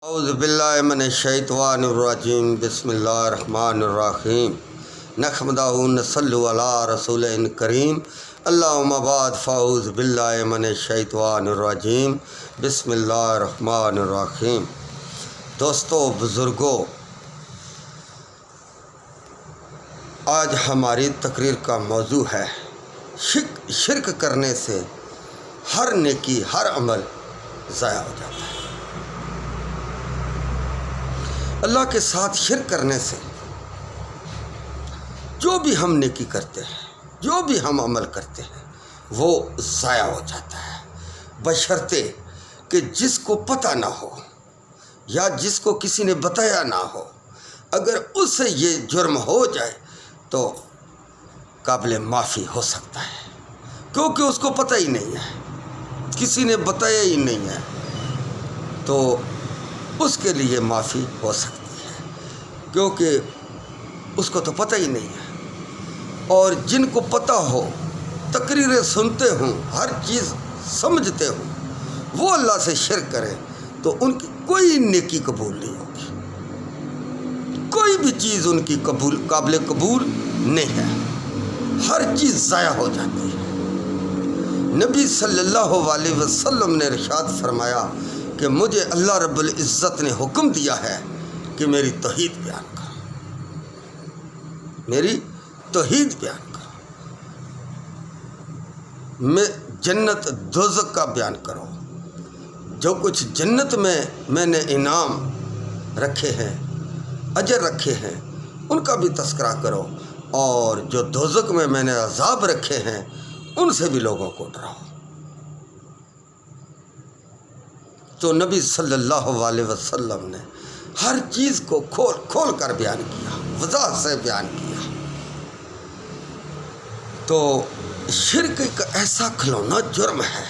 اعوذ باللہ من الشیطان الرجیم بسم اللہ الرحمن الرحیم نحمدہ نصلی علی رسول کریم اللہم بعد فاعوذ باللہ من الشیطان الرجیم بسم اللہ الرحمن الرحیم۔ دوستو، بزرگوں، آج ہماری تقریر کا موضوع ہے شرک کرنے سے ہر نیکی ہر عمل ضائع ہو جاتا ہے۔ اللہ کے ساتھ شرک کرنے سے جو بھی ہم نیکی کرتے ہیں، جو بھی ہم عمل کرتے ہیں، وہ ضائع ہو جاتا ہے، بشرطے کہ جس کو پتہ نہ ہو یا جس کو کسی نے بتایا نہ ہو۔ اگر اس سے یہ جرم ہو جائے تو قابل معافی ہو سکتا ہے، کیونکہ اس کو پتہ ہی نہیں ہے، کسی نے بتایا ہی نہیں ہے، تو اس کے لیے معافی ہو سکتی ہے، کیونکہ اس کو تو پتہ ہی نہیں ہے۔ اور جن کو پتہ ہو، تقریریں سنتے ہوں، ہر چیز سمجھتے ہوں، وہ اللہ سے شرک کریں تو ان کی کوئی نیکی قبول نہیں ہوگی، کوئی بھی چیز ان کی قابل قبول نہیں ہے، ہر چیز ضائع ہو جاتی ہے۔ نبی صلی اللہ علیہ وسلم نے ارشاد فرمایا کہ مجھے اللہ رب العزت نے حکم دیا ہے کہ میری توحید بیان کرو، میری توحید بیان کرو، میں جنت دوزخ کا بیان کرو، جو کچھ جنت میں نے انعام رکھے ہیں، اجر رکھے ہیں، ان کا بھی تذکرہ کرو، اور جو دوزخ میں نے عذاب رکھے ہیں ان سے بھی لوگوں کو ڈراؤ۔ تو نبی صلی اللہ علیہ وسلم نے ہر چیز کو کھول کر بیان کیا، وضاحت سے بیان کیا۔ تو شرک ایک ایسا کھلونا جرم ہے،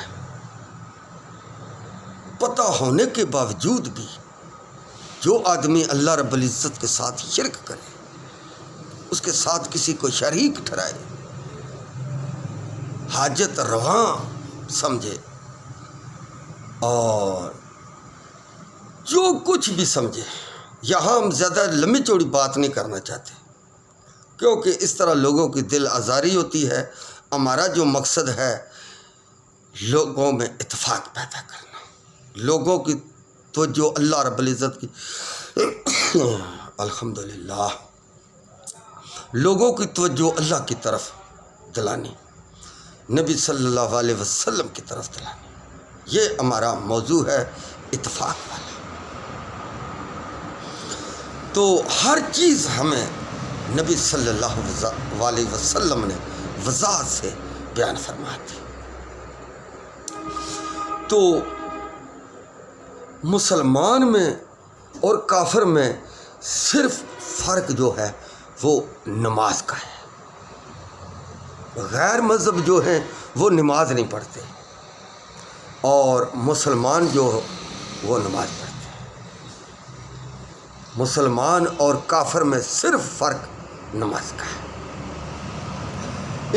پتہ ہونے کے باوجود بھی جو آدمی اللہ رب العزت کے ساتھ شرک کرے، اس کے ساتھ کسی کو شریک ٹھہرائے، حاجت رواں سمجھے، اور جو کچھ بھی سمجھے، یہاں ہم زیادہ لمبی چوڑی بات نہیں کرنا چاہتے، کیونکہ اس طرح لوگوں کی دل آزاری ہوتی ہے۔ ہمارا جو مقصد ہے لوگوں میں اتفاق پیدا کرنا، لوگوں کی توجہ اللہ رب العزت کی الحمدللہ لوگوں کی توجہ اللہ کی طرف دلانی، نبی صلی اللہ علیہ وسلم کی طرف دلانی، یہ ہمارا موضوع ہے اتفاق والا۔ تو ہر چیز ہمیں نبی صلی اللہ علیہ وسلم نے وضاحت سے بیان فرما دی۔ تو مسلمان میں اور کافر میں صرف فرق جو ہے وہ نماز کا ہے۔ غیر مذہب جو ہیں وہ نماز نہیں پڑھتے، اور مسلمان جو وہ نماز پڑھتے ہیں۔ مسلمان اور کافر میں صرف فرق نماز کا ہے۔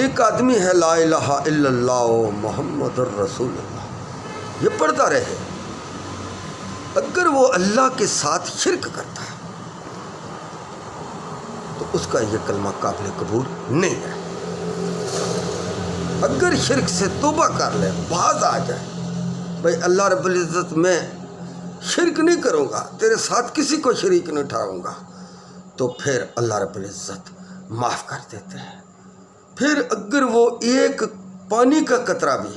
ایک آدمی ہے لا الہ الا اللہ محمد الرسول اللہ، یہ پڑھتا رہے، اگر وہ اللہ کے ساتھ شرک کرتا ہے تو اس کا یہ کلمہ قابل قبول نہیں ہے۔ اگر شرک سے توبہ کر لے، باز آ جائے، بھائی اللہ رب العزت میں شرک نہیں کروں گا، تیرے ساتھ کسی کو شریک نہیں ٹھہراؤں گا، تو پھر اللہ رب العزت معاف کر دیتے ہیں۔ پھر اگر وہ ایک پانی کا قطرہ بھی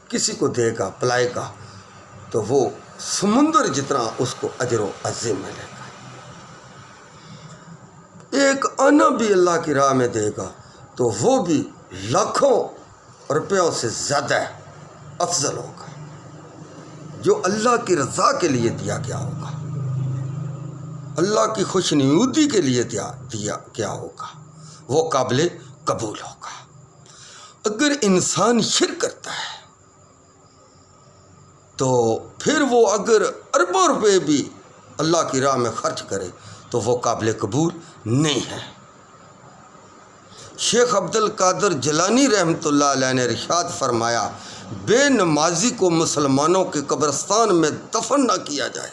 کسی کو دے گا، پلائے گا، تو وہ سمندر جتنا اس کو اجر و عظیم ملے گا۔ ایک آنا بھی اللہ کی راہ میں دے گا تو وہ بھی لاکھوں روپیوں سے زیادہ افضل ہوگا، جو اللہ کی رضا کے لیے دیا گیا ہوگا، اللہ کی خوشنودی کے لیے دیا گیا ہوگا، وہ قابل قبول ہوگا۔ اگر انسان شرک کرتا ہے تو پھر وہ اگر اربوں روپے بھی اللہ کی راہ میں خرچ کرے تو وہ قابل قبول نہیں ہے۔ شیخ عبد القادر جیلانی رحمۃ اللہ علیہ نے ارشاد فرمایا، بے نمازی کو مسلمانوں کے قبرستان میں دفن نہ کیا جائے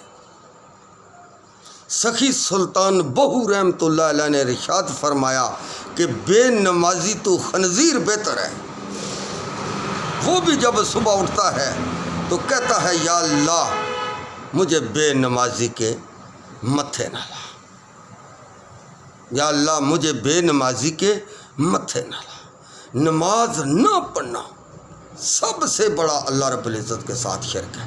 سخی سلطان بہو رحمت اللہ علیہ نے ارشاد فرمایا کہ بے نمازی تو خنزیر بہتر ہے۔ وہ بھی جب صبح اٹھتا ہے تو کہتا ہے یا اللہ مجھے بے نمازی کے متھے نہ لا، یا اللہ مجھے بے نمازی کے متھے نہ لا۔ نماز نہ پڑھنا سب سے بڑا اللہ رب العزت کے ساتھ شرک ہے۔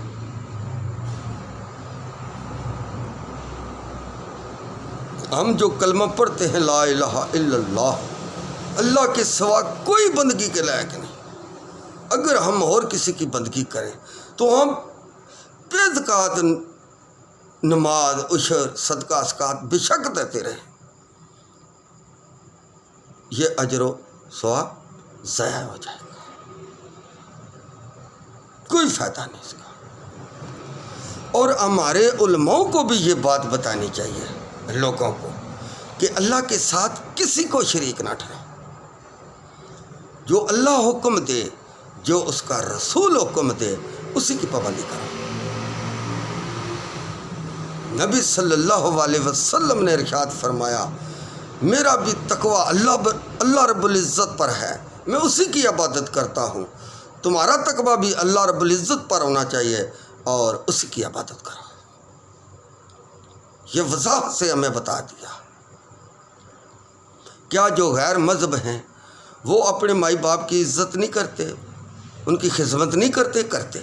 ہم جو کلمہ پڑھتے ہیں لا الہ الا اللہ، اللہ کے سوا کوئی بندگی کے لائق نہیں۔ اگر ہم اور کسی کی بندگی کریں تو ہم بے زکوٰۃ نماز، عشر، صدقہ اسکات بے شک دیتے رہیں، یہ اجر و ثواب ضائع ہو جائے گا، کوئی فائدہ نہیں اس کا۔ اور ہمارے علماء کو بھی یہ بات بتانی چاہیے لوگوں کو کہ اللہ کے ساتھ کسی کو شریک نہ ٹھہراؤ۔ جو اللہ حکم دے، جو اس کا رسول حکم دے، اسی کی پابندی کرو۔ نبی صلی اللہ علیہ وسلم نے ارشاد فرمایا میرا بھی تقوی اللہ رب العزت پر ہے، میں اسی کی عبادت کرتا ہوں، تمہارا تقوی بھی اللہ رب العزت پر ہونا چاہیے اور اسی کی عبادت کرو۔ یہ وضاحت سے ہمیں بتا دیا۔ کیا جو غیر مذہب ہیں وہ اپنے مائی باپ کی عزت نہیں کرتے، ان کی خدمت نہیں کرتے،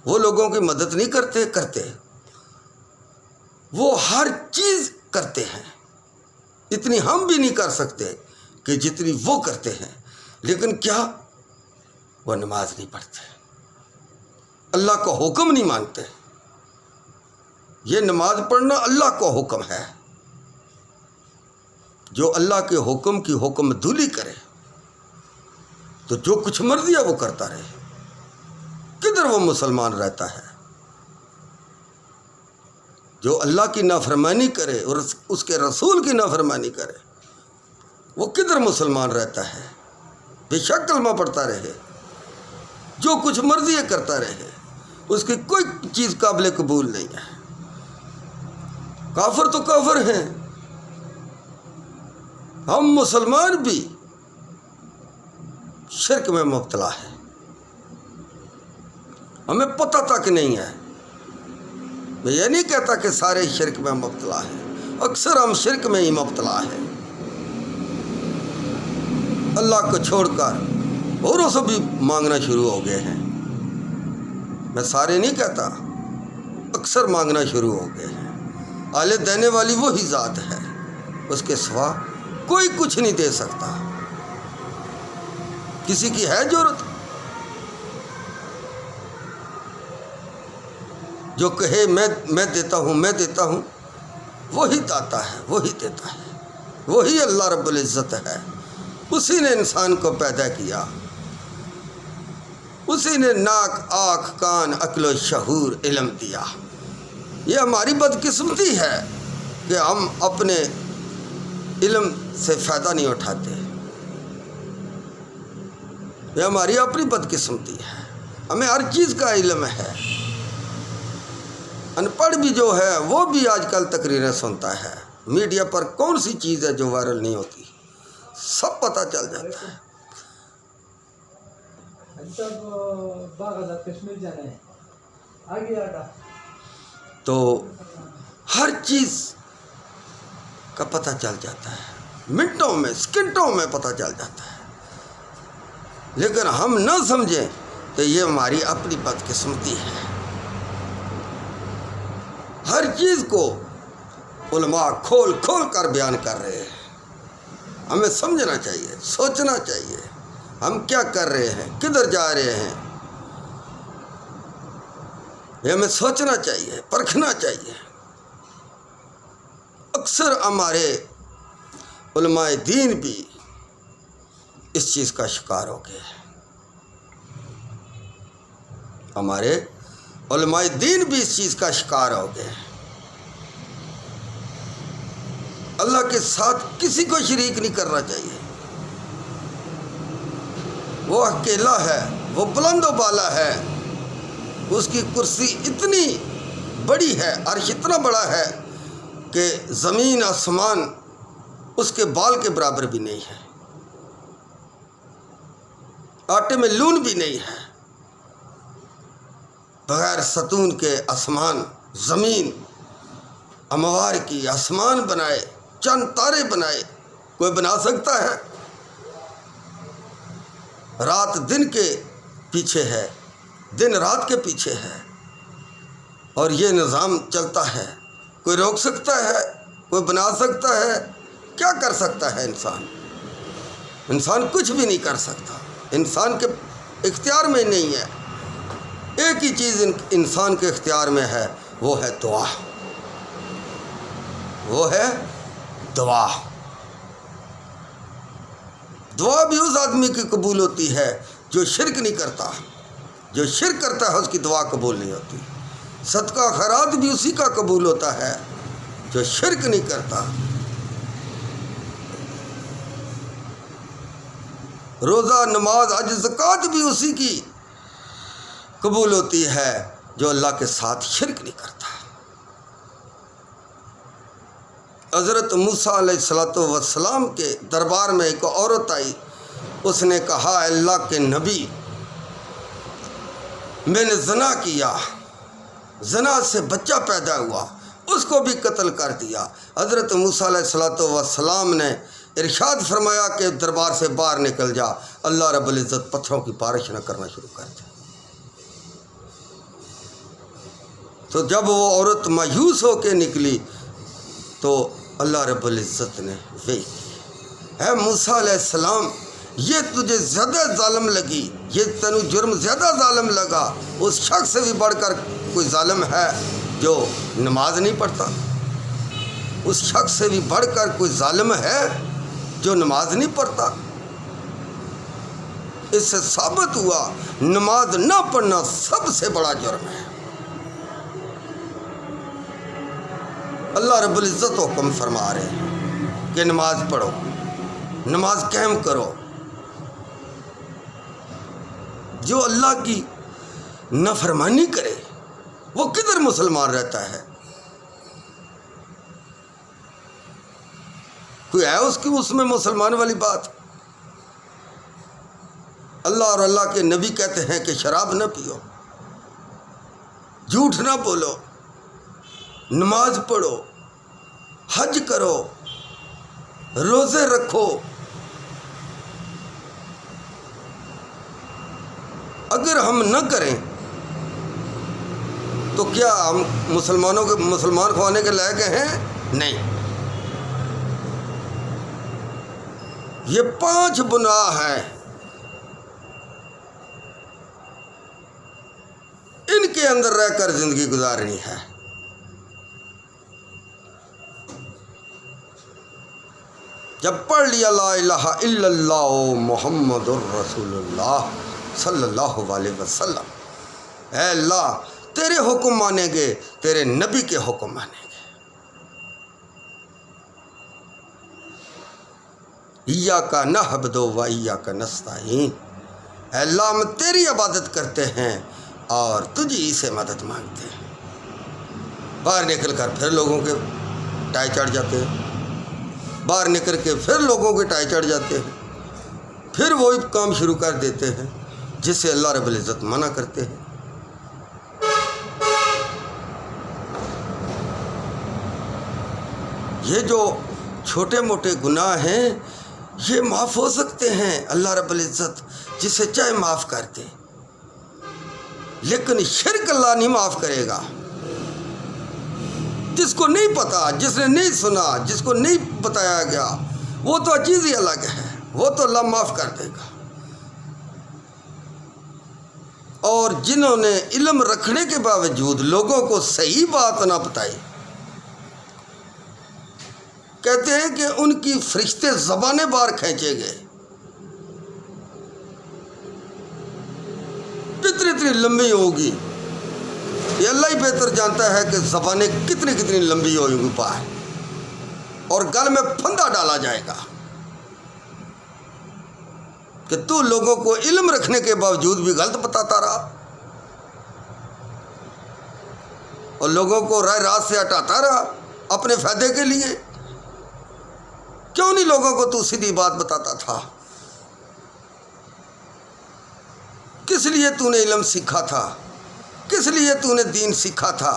وہ لوگوں کی مدد نہیں کرتے، وہ ہر چیز کرتے ہیں، اتنی ہم بھی نہیں کر سکتے کہ جتنی وہ کرتے ہیں، لیکن کیا وہ نماز نہیں پڑھتے، اللہ کا حکم نہیں مانتے۔ یہ نماز پڑھنا اللہ کا حکم ہے، جو اللہ کے حکم کی حکم دھولی کرے تو جو کچھ مرضی ہے وہ کرتا رہے، کدھر وہ مسلمان رہتا ہے؟ جو اللہ کی نافرمانی کرے اور اس کے رسول کی نافرمانی کرے وہ کدھر مسلمان رہتا ہے؟ بے شک کلمہ پڑھتا رہے، جو کچھ مرضی ہے کرتا رہے، اس کی کوئی چیز قابل قبول نہیں ہے۔ کافر تو کافر ہیں، ہم مسلمان بھی شرک میں مبتلا ہیں، ہمیں پتہ تک نہیں ہے۔ میں یہ نہیں کہتا کہ سارے شرک میں مبتلا ہیں، اکثر ہم شرک میں ہی مبتلا ہیں، اللہ کو چھوڑ کر اوروں سے بھی مانگنا شروع ہو گئے ہیں۔ میں سارے نہیں کہتا، اکثر مانگنا شروع ہو گئے ہیں۔ آلے دینے والی وہی ذات ہے، اس کے سوا کوئی کچھ نہیں دے سکتا۔ کسی کی ہے ضرورت؟ جو کہے میں دیتا ہوں، وہی داتا ہے، وہی دیتا ہے، وہی اللہ رب العزت ہے۔ اسی نے انسان کو پیدا کیا، اسی نے ناک، آنکھ، کان، عقل و شعور، علم دیا۔ یہ ہماری بدقسمتی ہے کہ ہم اپنے علم سے فائدہ نہیں اٹھاتے، یہ ہماری اپنی بدقسمتی ہے۔ ہمیں ہر چیز کا علم ہے، ان پڑھ بھی جو ہے وہ بھی آج کل تقریریں سنتا ہے، میڈیا پر کون سی چیز ہے جو وائرل نہیں ہوتی، سب پتہ چل جاتا ہے۔ تو ہر چیز کا پتہ چل جاتا ہے، منٹوں میں، سیکنڈوں میں پتہ چل جاتا ہے، لیکن ہم نہ سمجھیں کہ یہ ہماری اپنی بدقسمتی ہے۔ ہر چیز کو علماء کھول کر بیان کر رہے ہیں، ہمیں سمجھنا چاہیے، سوچنا چاہیے ہم کیا کر رہے ہیں، کدھر جا رہے ہیں، یہ ہمیں سوچنا چاہیے، پرکھنا چاہیے۔ اکثر ہمارے علماء دین بھی اس چیز کا شکار ہو گئے ہیں، ہمارے علماء دین بھی اس چیز کا شکار ہو گئے ہیں۔ اللہ کے ساتھ کسی کو شریک نہیں کرنا چاہیے، وہ اکیلا ہے، وہ بلند و بالا ہے، اس کی کرسی اتنی بڑی ہے، عرش اتنا بڑا ہے کہ زمین آسمان اس کے بال کے برابر بھی نہیں ہے، آٹے میں لون بھی نہیں ہے۔ بغیر ستون کے آسمان، زمین اموار کی، آسمان بنائے، چند تارے بنائے، کوئی بنا سکتا ہے؟ رات دن کے پیچھے ہے، دن رات کے پیچھے ہے، اور یہ نظام چلتا ہے۔ کوئی روک سکتا ہے؟ کوئی بنا سکتا ہے؟ کیا کر سکتا ہے انسان؟ انسان کچھ بھی نہیں کر سکتا، انسان کے اختیار میں نہیں ہے۔ ایک ہی چیز انسان کے اختیار میں ہے، وہ ہے دعا، وہ ہے دعا۔ دعا بھی اس آدمی کی قبول ہوتی ہے جو شرک نہیں کرتا، جو شرک کرتا ہے اس کی دعا قبول نہیں ہوتی۔ صدقہ خیرات بھی اسی کا قبول ہوتا ہے جو شرک نہیں کرتا۔ روزہ، نماز، حج، زکوٰۃ بھی اسی کی قبول ہوتی ہے جو اللہ کے ساتھ شرک نہیں کرتا۔ حضرت موسیٰ علیہ السلام کے دربار میں ایک عورت آئی، اس نے کہا، اللہ کے نبی، میں نے زنا کیا، زنا سے بچہ پیدا ہوا، اس کو بھی قتل کر دیا۔ حضرت موسیٰ علیہ السلام نے ارشاد فرمایا کہ دربار سے باہر نکل جا، اللہ رب العزت پتھروں کی بارش نہ کرنا شروع کر دے۔ تو جب وہ عورت مایوس ہو کے نکلی تو اللہ رب العزت نے وہی کی، اے موسیٰ علیہ السلام، یہ تجھے زیادہ ظالم لگی، یہ تینوں جرم زیادہ ظالم لگا، اس شخص سے بھی بڑھ کر کوئی ظالم ہے جو نماز نہیں پڑھتا؟ اس شخص سے بھی بڑھ کر کوئی ظالم ہے جو نماز نہیں پڑھتا؟ اس سے ثابت ہوا نماز نہ پڑھنا سب سے بڑا جرم ہے۔ اللہ رب العزت حکم فرما رہے ہیں کہ نماز پڑھو، نماز قائم کرو۔ جو اللہ کی نافرمانی کرے وہ کدھر مسلمان رہتا ہے؟ کوئی ہے اس میں مسلمان والی بات؟ اللہ اور اللہ کے نبی کہتے ہیں کہ شراب نہ پیو، جھوٹ نہ بولو، نماز پڑھو، حج کرو، روزے رکھو۔ اگر ہم نہ کریں تو کیا ہم مسلمان کھوانے کے لائق ہیں؟ نہیں۔ یہ 5 گناہ ہیں، ان کے اندر رہ کر زندگی گزارنی ہے۔ جب پڑھ لیا لا الہ الا اللہ محمد الرسول اللہ صلی اللہ علیہ وسلم، اے اللہ تیرے حکم مانیں گے، تیرے نبی کے حکم مانیں گے۔ ایاک نعبد و ایاک نستعین، اے اللہ ہم تیری عبادت کرتے ہیں اور تجھی سے مدد مانگتے ہیں۔ باہر نکل کر پھر لوگوں کے ٹائے چڑھ جاتے ہیں، باہر نکل کے پھر لوگوں کے ٹائے چڑھ جاتے ہیں، پھر وہی کام شروع کر دیتے ہیں جس سے اللہ رب العزت منع کرتے ہیں۔ یہ جو چھوٹے موٹے گناہ ہیں یہ معاف ہو سکتے ہیں، اللہ رب العزت جسے چاہے معاف کر دے، لیکن شرک اللہ نہیں معاف کرے گا۔ جس کو نہیں پتا، جس نے نہیں سنا، جس کو نہیں بتایا گیا، وہ تو چیز ہی الگ ہے، وہ تو اللہ معاف کر دے گا۔ اور جنہوں نے علم رکھنے کے باوجود لوگوں کو صحیح بات نہ بتائی، کہتے ہیں کہ ان کی فرشتے زبانیں باہر کھینچے گئے۔ اتنی لمبی ہوگی، یہ اللہ ہی بہتر جانتا ہے کہ زبانیں کتنی لمبی ہوگی باہر، اور گل میں پھندا ڈالا جائے گا کہ تو لوگوں کو علم رکھنے کے باوجود بھی غلط بتاتا رہا اور لوگوں کو راہ راست سے ہٹاتا رہا، اپنے فائدے کے لیے؟ کیوں نہیں لوگوں کو تو سیدھی بات بتاتا تھا؟ کس لیے تو نے علم سیکھا تھا؟ کس لیے تو نے دین سیکھا تھا؟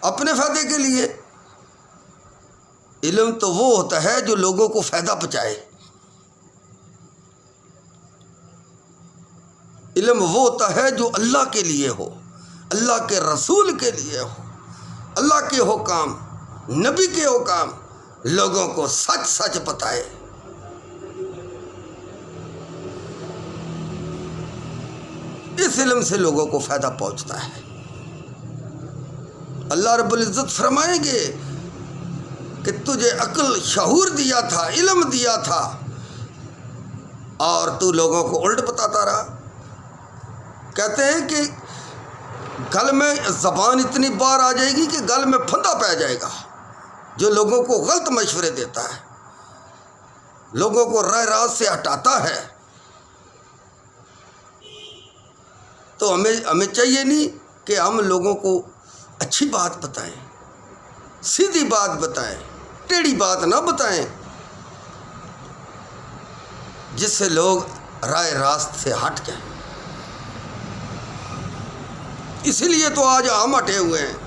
اپنے فائدے کے لیے؟ علم تو وہ ہوتا ہے جو لوگوں کو فائدہ پہنچائے، علم وہ ہوتا ہے جو اللہ کے لیے ہو، اللہ کے رسول کے لیے ہو، اللہ کے حکام، نبی کے حکام لوگوں کو سچ سچ بتائے۔ اس علم سے لوگوں کو فائدہ پہنچتا ہے۔ اللہ رب العزت فرمائیں گے کہ تجھے عقل شعور دیا تھا، علم دیا تھا، اور تو لوگوں کو الٹ بتاتا رہا۔ کہتے ہیں کہ گل میں زبان اتنی بار آ جائے گی کہ گل میں پھندا پہ جائے گا، جو لوگوں کو غلط مشورے دیتا ہے، لوگوں کو راہ راست سے ہٹاتا ہے۔ تو ہمیں چاہیے نہیں کہ ہم لوگوں کو اچھی بات بتائیں، سیدھی بات بتائیں، ٹیڑھی بات نہ بتائیں، جس سے لوگ راہ راست سے ہٹ جائیں۔ اسی لیے تو آج ہم ہٹے ہوئے ہیں۔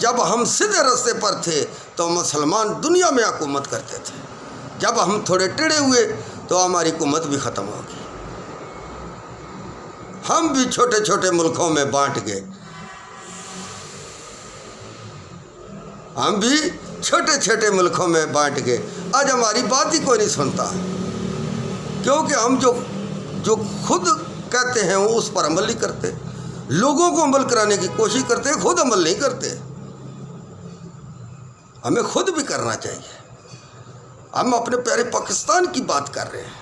جب ہم سیدھے راستے پر تھے تو مسلمان دنیا میں حکومت کرتے تھے، جب ہم تھوڑے ٹیڑھے ہوئے تو ہماری حکومت بھی ختم ہو گئی، ہم بھی چھوٹے چھوٹے ملکوں میں بانٹ گئے، ہم بھی چھوٹے چھوٹے ملکوں میں بانٹ گئے۔ آج ہماری بات ہی کوئی نہیں سنتا، کیونکہ ہم جو خود کہتے ہیں وہ اس پر عمل نہیں کرتے، لوگوں کو عمل کرانے کی کوشش کرتے ہیں، خود عمل نہیں کرتے۔ ہمیں خود بھی کرنا چاہیے۔ ہم اپنے پیارے پاکستان کی بات کر رہے ہیں۔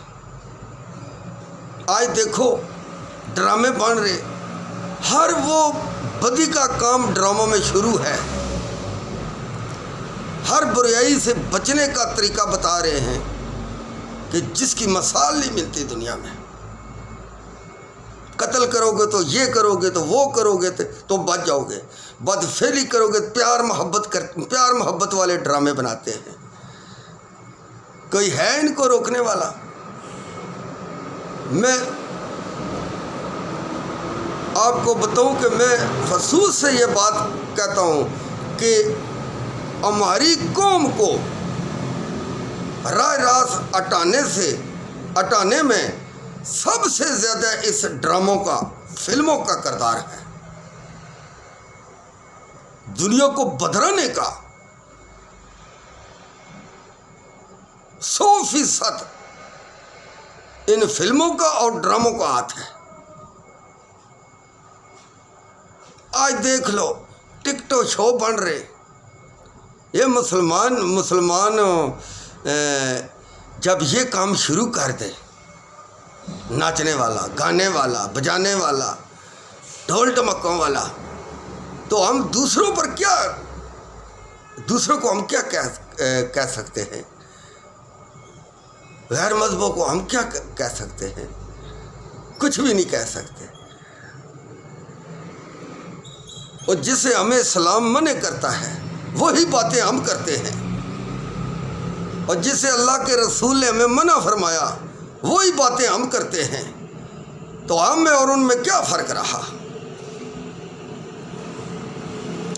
آج دیکھو ڈرامے بن رہے، ہر وہ بدی کا کام ڈراموں میں شروع ہے، ہر برائی سے بچنے کا طریقہ بتا رہے ہیں کہ جس کی مثال نہیں ملتی دنیا میں۔ قتل کرو گے تو یہ کرو گے تو وہ کرو گے تو بچ جاؤ گے، بد فعلی کرو گے، پیار محبت والے ڈرامے بناتے ہیں۔ کوئی ہے ان کو روکنے والا؟ میں آپ کو بتاؤں کہ میں خصوص سے یہ بات کہتا ہوں کہ ہماری قوم کو راہ راست ہٹانے میں سب سے زیادہ اس ڈراموں کا، فلموں کا کردار ہے۔ دنیا کو بدرانے کا 100% ان فلموں کا اور ڈراموں کا ہاتھ ہے۔ آج دیکھ لو ٹک ٹاک شو بن رہے، یہ مسلمان جب یہ کام شروع کر دے، ناچنے والا، گانے والا، بجانے والا، ڈھول ڈمکوں والا، تو ہم دوسروں کو ہم کیا کہہ سکتے ہیں؟ غیر مذہبوں کو ہم کیا کہہ سکتے ہیں؟ کچھ بھی نہیں کہہ سکتے۔ اور جسے ہمیں اسلام منع کرتا ہے وہی باتیں ہم کرتے ہیں، اور جسے اللہ کے رسول نے ہمیں منع فرمایا وہی باتیں ہم کرتے ہیں۔ تو ہم میں اور ان میں کیا فرق رہا؟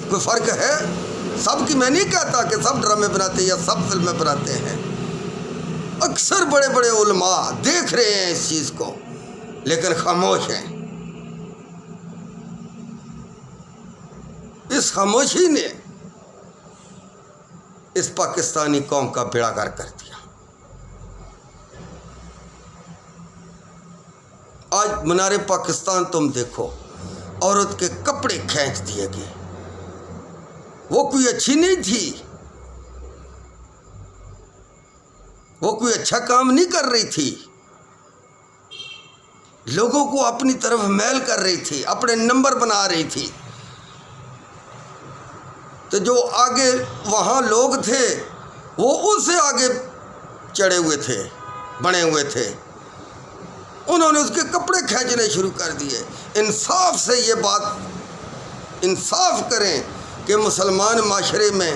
کوئی فرق ہے؟ سب کی میں نہیں کہتا کہ سب ڈرامے بناتے ہیں یا سب فلمیں بناتے ہیں، اکثر بڑے بڑے علماء دیکھ رہے ہیں اس چیز کو لیکن خاموش ہیں۔ اس خاموشی نے اس پاکستانی قوم کا بیڑا غرق کر دیا۔ آج منار پاکستان تم دیکھو، عورت کے کپڑے کھینچ دیے گئے، وہ کوئی اچھی نہیں تھی، وہ کوئی اچھا کام نہیں کر رہی تھی، لوگوں کو اپنی طرف میل کر رہی تھی، اپنے نمبر بنا رہی تھی۔ تو جو آگے وہاں لوگ تھے وہ اس سے آگے چڑھے ہوئے تھے، بنے ہوئے تھے، انہوں نے اس کے کپڑے کھینچنے شروع کر دیے۔ انصاف سے یہ بات، انصاف کریں، کہ مسلمان معاشرے میں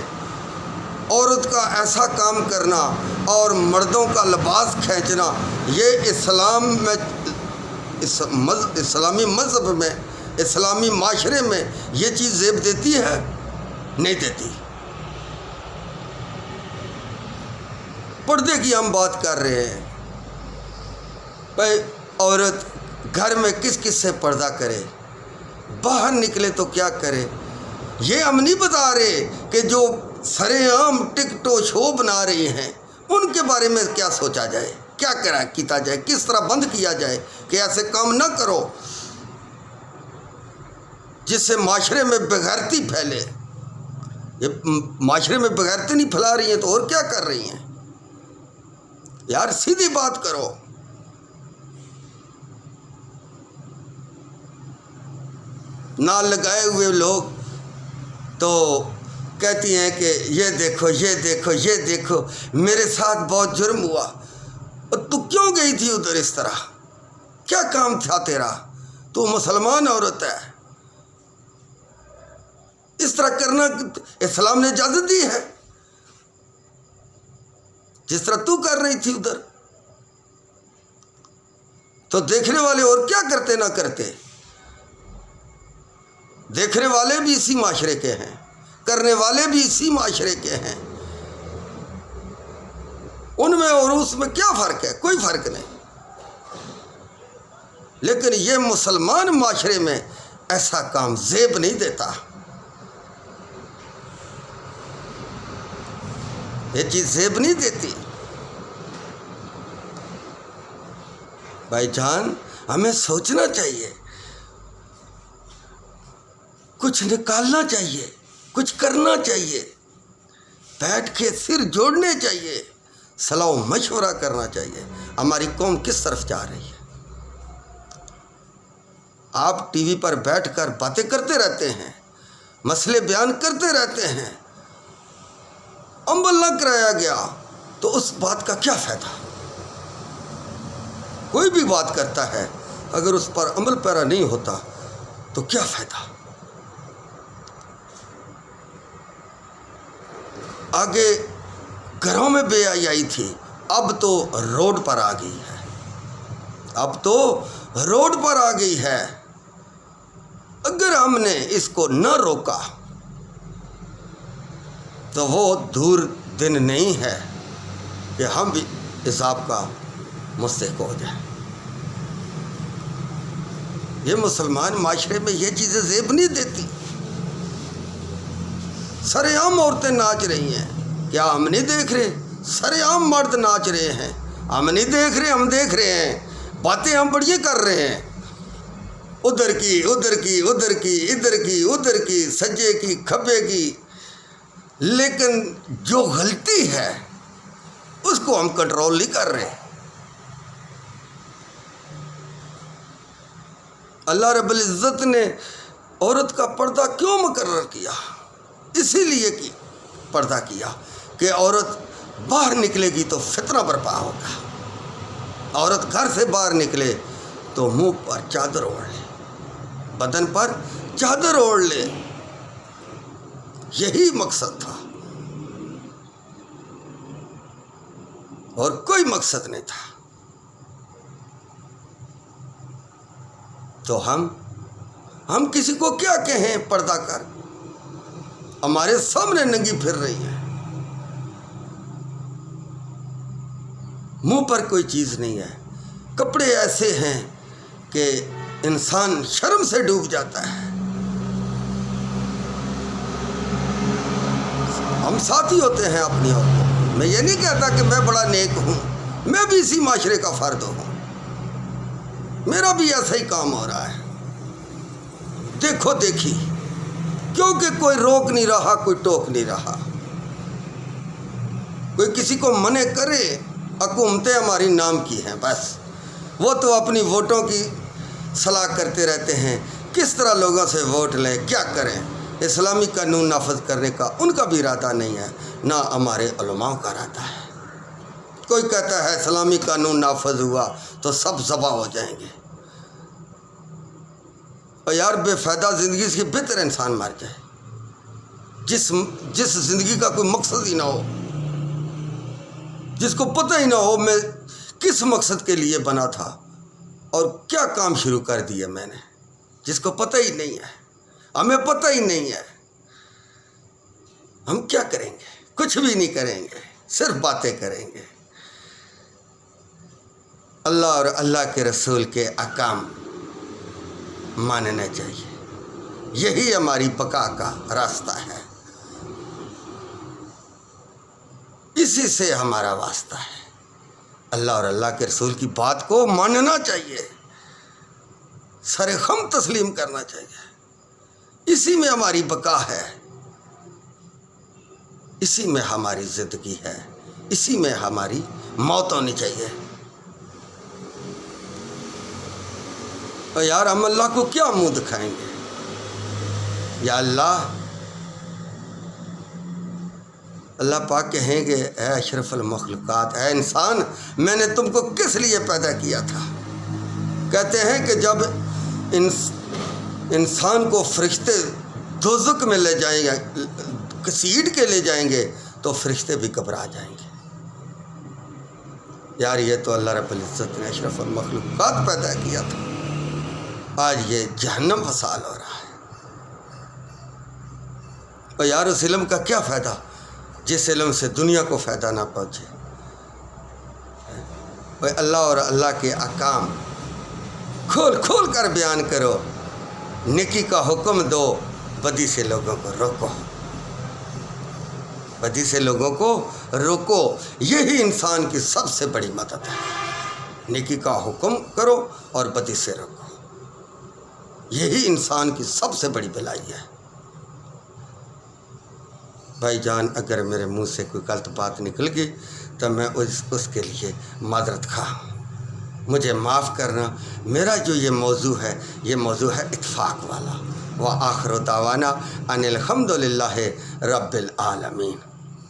عورت کا ایسا کام کرنا اور مردوں کا لباس کھینچنا یہ اسلامی مذہب میں، اسلامی معاشرے میں یہ چیز زیب دیتی ہے؟ نہیں دیتی۔ پردے کی ہم بات کر رہے ہیں، بھائی عورت گھر میں کس کس سے پردہ کرے، باہر نکلے تو کیا کرے؟ یہ ہم نہیں بتا رہے کہ جو سرے عام ٹک ٹو شو بنا رہی ہیں ان کے بارے میں کیا سوچا جائے، کیا کیتا جائے، کس طرح بند کیا جائے کہ ایسے کام نہ کرو جس سے معاشرے میں بغیرتی پھیلے۔ یہ معاشرے میں بغیرتی نہیں پھیلا رہی ہیں تو اور کیا کر رہی ہیں؟ یار سیدھی بات کرو۔ نہ لگائے ہوئے لوگ تو کہتی ہیں کہ یہ دیکھو یہ دیکھو یہ دیکھو میرے ساتھ بہت جرم ہوا۔ اور تو کیوں گئی تھی ادھر؟ اس طرح کیا کام تھا تیرا؟ تو مسلمان عورت ہے، اس طرح کرنا اسلام نے اجازت دی ہے؟ جس طرح تو کر رہی تھی ادھر، تو دیکھنے والے اور کیا کرتے نہ کرتے؟ دیکھنے والے بھی اسی معاشرے کے ہیں، کرنے والے بھی اسی معاشرے کے ہیں، ان میں اور اس میں کیا فرق ہے؟ کوئی فرق نہیں۔ لیکن یہ مسلمان معاشرے میں ایسا کام زیب نہیں دیتا، یہ چیز زیب نہیں دیتی۔ بھائی جان ہمیں سوچنا چاہیے، کچھ نکالنا چاہیے، کچھ کرنا چاہیے، بیٹھ کے سر جوڑنے چاہیے، صلاح و مشورہ کرنا چاہیے ہماری قوم کس طرف جا رہی ہے۔ آپ ٹی وی پر بیٹھ کر باتیں کرتے رہتے ہیں، مسئلے بیان کرتے رہتے ہیں، عمل نہ کرایا گیا تو اس بات کا کیا فائدہ؟ کوئی بھی بات کرتا ہے اگر اس پر عمل پیرا نہیں ہوتا تو کیا فائدہ؟ آگے گھروں میں بے حیائی تھی، اب تو روڈ پر آ گئی ہے، اب تو روڈ پر آ گئی ہے۔ اگر ہم نے اس کو نہ روکا تو وہ دور دن نہیں ہے کہ ہم بھی عذاب کا مستحق ہو جائیں۔ یہ مسلمان معاشرے میں یہ چیزیں زیب نہیں دیتی۔ سر عام عورتیں ناچ رہی ہیں، کیا ہم نہیں دیکھ رہے؟ سر عام مرد ناچ رہے ہیں، ہم نہیں دیکھ رہے؟ ہم دیکھ رہے ہیں، باتیں ہم بڑی کر رہے ہیں، ادھر کی ادھر کی ادھر کی ادھر کی ادھر کی، سجے کی کھبے کی، لیکن جو غلطی ہے اس کو ہم کنٹرول نہیں کر رہے۔ اللہ رب العزت نے عورت کا پردہ کیوں مقرر کیا؟ اسی لیے کہ پردہ کیا کہ عورت باہر نکلے گی تو فتنہ برپا ہوگا۔ عورت گھر سے باہر نکلے تو منہ پر چادر اوڑھ لے، بدن پر چادر اوڑھ لے، یہی مقصد تھا اور کوئی مقصد نہیں تھا۔ تو ہم کسی کو کیا کہیں پردہ کر؟ ہمارے سامنے ننگی پھر رہی ہے، منہ پر کوئی چیز نہیں ہے، کپڑے ایسے ہیں کہ انسان شرم سے ڈوب جاتا ہے۔ ہم ساتھی ہوتے ہیں اپنی عورتوں، میں یہ نہیں کہتا کہ میں بڑا نیک ہوں، میں بھی اسی معاشرے کا فرد ہوں، میرا بھی ایسا ہی کام ہو رہا ہے۔ دیکھو دیکھی، کیونکہ کوئی روک نہیں رہا، کوئی ٹوک نہیں رہا، کوئی کسی کو منع کرے، حکومتیں ہماری نام کی ہیں بس، وہ تو اپنی ووٹوں کی صلاح کرتے رہتے ہیں، کس طرح لوگوں سے ووٹ لیں، کیا کریں۔ اسلامی قانون نافذ کرنے کا ان کا بھی ارادہ نہیں ہے، نہ ہمارے علماء کا ارادہ ہے۔ کوئی کہتا ہے اسلامی قانون نافذ ہوا تو سب ذبح ہو جائیں گے، اور یار بے فائدہ زندگی سے بہتر انسان مر جائے۔ جس زندگی کا کوئی مقصد ہی نہ ہو، جس کو پتہ ہی نہ ہو میں کس مقصد کے لیے بنا تھا اور کیا کام شروع کر دیا میں نے، جس کو پتہ ہی نہیں ہے، ہمیں پتہ ہی نہیں ہے، ہم کیا کریں گے؟ کچھ بھی نہیں کریں گے، صرف باتیں کریں گے۔ اللہ اور اللہ کے رسول کے احکام ماننا چاہیے، یہی ہماری بقا کا راستہ ہے، اسی سے ہمارا واسطہ ہے۔ اللہ اور اللہ کے رسول کی بات کو ماننا چاہیے، سر خم تسلیم کرنا چاہیے، اسی میں ہماری بقا ہے، اسی میں ہماری زندگی ہے، اسی میں ہماری موت ہونی چاہیے۔ اور یار ہم اللہ کو کیا منہ دکھائیں گے؟ یا اللہ پاک کہیں گے اے اشرف المخلوقات، اے انسان میں نے تم کو کس لیے پیدا کیا تھا؟ کہتے ہیں کہ جب انسان کو فرشتے دوزخ میں لے جائیں گے، گھسیٹ کے لے جائیں گے تو فرشتے بھی گھبرا جائیں گے۔ یار یہ تو اللہ رب العزت نے اشرف المخلوقات پیدا کیا تھا، آج یہ جہنم وصال ہو رہا ہے۔ اور یار اس علم کا کیا فائدہ جس علم سے دنیا کو فائدہ نہ پہنچے؟ اللہ اور اللہ کے احکام کھول کھول کر بیان کرو، نیکی کا حکم دو، بدی سے لوگوں کو روکو، بدی سے لوگوں کو روکو، یہی انسان کی سب سے بڑی مدد ہے۔ نیکی کا حکم کرو اور بدی سے روکو، یہی انسان کی سب سے بڑی بھلائی ہے۔ بھائی جان اگر میرے منہ سے کوئی غلط بات نکل گئی تو میں اس کے لیے معذرت خواہ ہوں، مجھے معاف کرنا۔ میرا جو یہ موضوع ہے یہ موضوع ہے اتفاق والا۔ وآخر دعوانا ان الحمد للہ رب العالمین۔